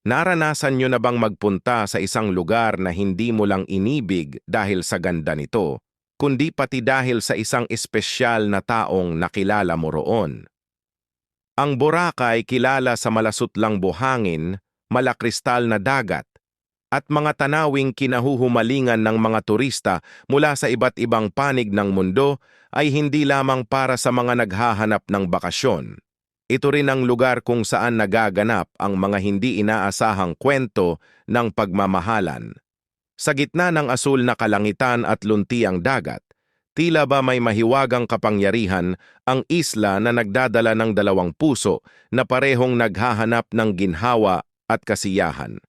Naranasan nyo na bang magpunta sa isang lugar na hindi mo lang inibig dahil sa ganda nito, kundi pati dahil sa isang espesyal na taong nakilala mo roon? Ang Boracay kilala sa malasutlang buhangin, malakristal na dagat, at mga tanawing kinahuhumalingan ng mga turista mula sa iba't ibang panig ng mundo ay hindi lamang para sa mga naghahanap ng bakasyon. Ito rin ang lugar kung saan nagaganap ang mga hindi inaasahang kwento ng pagmamahalan. Sa gitna ng asul na kalangitan at luntiang dagat, tila ba may mahiwagang kapangyarihan ang isla na nagdadala ng dalawang puso na parehong naghahanap ng ginhawa at kasiyahan.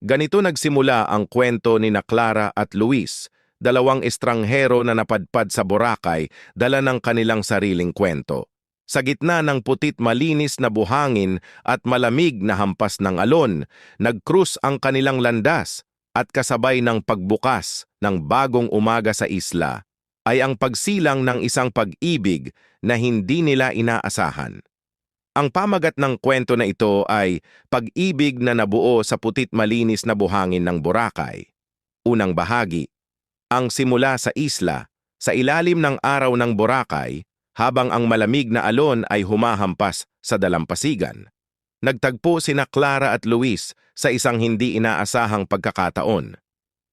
Ganito nagsimula ang kwento ni Clara at Luis, dalawang estranghero na napadpad sa Boracay dala ng kanilang sariling kwento. Sa gitna ng putit malinis na buhangin at malamig na hampas ng alon, nagkrus ang kanilang landas at kasabay ng pagbukas ng bagong umaga sa isla ay ang pagsilang ng isang pag-ibig na hindi nila inaasahan. Ang pamagat ng kwento na ito ay pag-ibig na nabuo sa putit malinis na buhangin ng Boracay. Unang bahagi, ang simula sa isla, sa ilalim ng araw ng Boracay, habang ang malamig na alon ay humahampas sa dalampasigan. Nagtagpo sina Clara at Luis sa isang hindi inaasahang pagkakataon.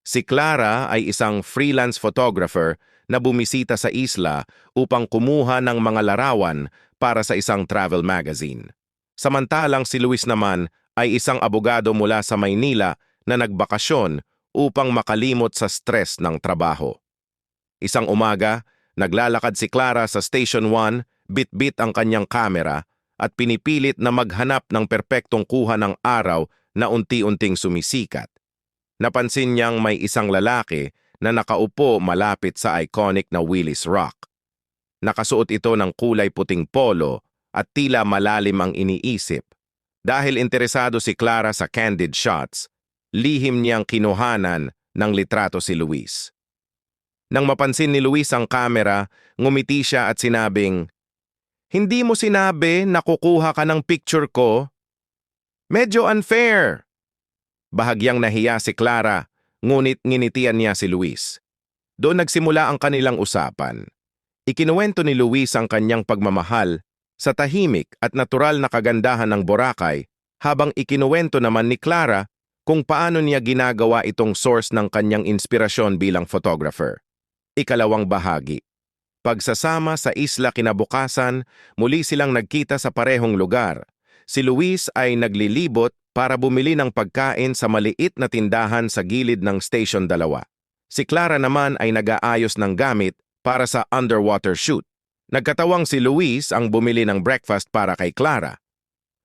Si Clara ay isang freelance photographer na bumisita sa isla upang kumuha ng mga larawan para sa isang travel magazine. Samantalang si Luis naman ay isang abogado mula sa Maynila na nagbakasyon upang makalimot sa stress ng trabaho. Isang umaga, naglalakad si Clara sa Station 1, bit-bit ang kanyang kamera at pinipilit na maghanap ng perpektong kuha ng araw na unti-unting sumisikat. Napansin niyang may isang lalaki na nakaupo malapit sa iconic na Willis Rock. Nakasuot ito ng kulay puting polo at tila malalim ang iniisip. Dahil interesado si Clara sa candid shots, lihim niyang kinuhanan ng litrato si Luis. Nang mapansin ni Luis ang kamera, ngumiti siya at sinabing, "Hindi mo sinabi na kukuha ka ng picture ko? Medyo unfair." Bahagyang nahiya si Clara, ngunit nginitian niya si Luis. Doon nagsimula ang kanilang usapan. Ikinuwento ni Luis ang kanyang pagmamahal sa tahimik at natural na kagandahan ng Boracay, habang ikinuwento naman ni Clara kung paano niya ginagawa itong source ng kanyang inspirasyon bilang photographer. Ikalawang bahagi. Pagsasama sa isla kinabukasan, muli silang nagkita sa parehong lugar. Si Luis ay naglilibot para bumili ng pagkain sa maliit na tindahan sa gilid ng Station 2. Si Clara naman ay nag-aayos ng gamit para sa underwater shoot. Nagkatawang si Luis ang bumili ng breakfast para kay Clara.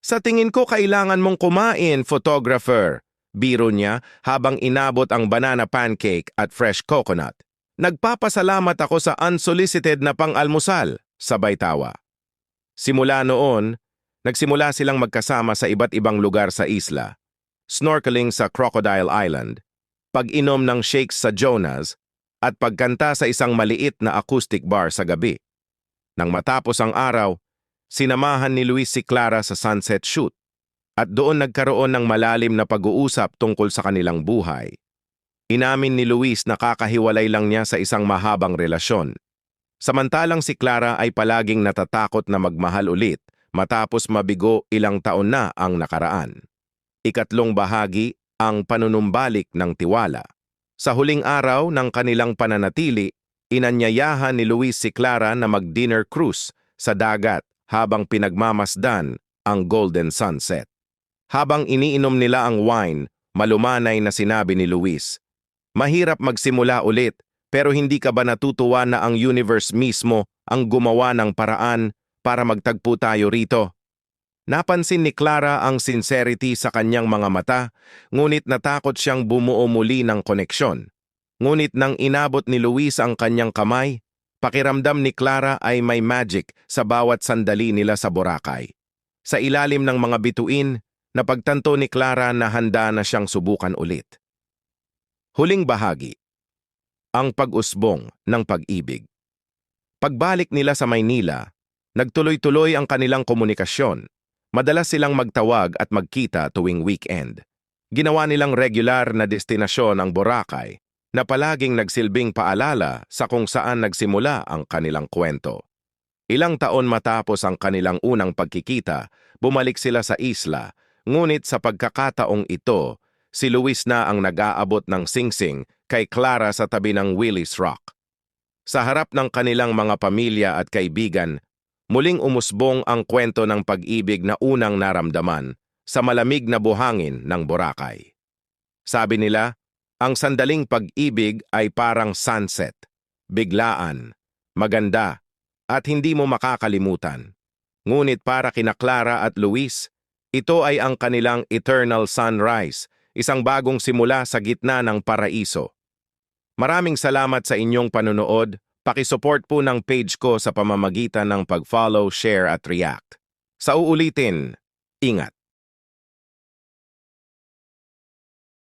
"Sa tingin ko kailangan mong kumain, photographer," biro niya habang inabot ang banana pancake at fresh coconut. "Nagpapasalamat ako sa unsolicited na pang-almusal," sabay tawa. Simula noon, nagsimula silang magkasama sa iba't ibang lugar sa isla. Snorkeling sa Crocodile Island, pag-inom ng shakes sa Jonas, at pagkanta sa isang maliit na acoustic bar sa gabi. Nang matapos ang araw, sinamahan ni Luis si Clara sa sunset shoot, at doon nagkaroon ng malalim na pag-uusap tungkol sa kanilang buhay. Inamin ni Luis na kakahiwalay lang niya sa isang mahabang relasyon. Samantalang si Clara ay palaging natatakot na magmahal ulit matapos mabigo ilang taon na ang nakaraan. Ikatlong bahagi, ang panunumbalik ng tiwala. Sa huling araw ng kanilang pananatili, inanyayahan ni Luis si Clara na mag-dinner cruise sa dagat habang pinagmamasdan ang golden sunset. Habang iniinom nila ang wine, malumanay na sinabi ni Luis, "Mahirap magsimula ulit, pero hindi ka ba natutuwa na ang universe mismo ang gumawa ng paraan para magtagpo tayo rito?" Napansin ni Clara ang sincerity sa kanyang mga mata, ngunit natakot siyang bumuo muli ng koneksyon. Ngunit nang inabot ni Luis ang kanyang kamay, pakiramdam ni Clara ay may magic sa bawat sandali nila sa Boracay. Sa ilalim ng mga bituin, napagtanto ni Clara na handa na siyang subukan ulit. Huling bahagi. Ang pag-usbong ng pag-ibig. Pagbalik nila sa Maynila, nagtuloy-tuloy ang kanilang komunikasyon. Madalas silang magtawag at magkita tuwing weekend. Ginawa nilang regular na destinasyon ang Boracay na palaging nagsilbing paalala sa kung saan nagsimula ang kanilang kwento. Ilang taon matapos ang kanilang unang pagkikita, bumalik sila sa isla, ngunit sa pagkakataong ito, si Luis na ang nag-aabot ng singsing kay Clara sa tabi ng Willis Rock. Sa harap ng kanilang mga pamilya at kaibigan, muling umusbong ang kwento ng pag-ibig na unang naramdaman sa malamig na buhangin ng Boracay. Sabi nila, ang sandaling pag-ibig ay parang sunset, biglaan, maganda, at hindi mo makakalimutan. Ngunit para kina Clara at Luis, ito ay ang kanilang eternal sunrise, isang bagong simula sa gitna ng paraiso. Maraming salamat sa inyong panunood. Pakisupport po ng page ko sa pamamagitan ng pag-follow, share at react. Sa uulitin, ingat!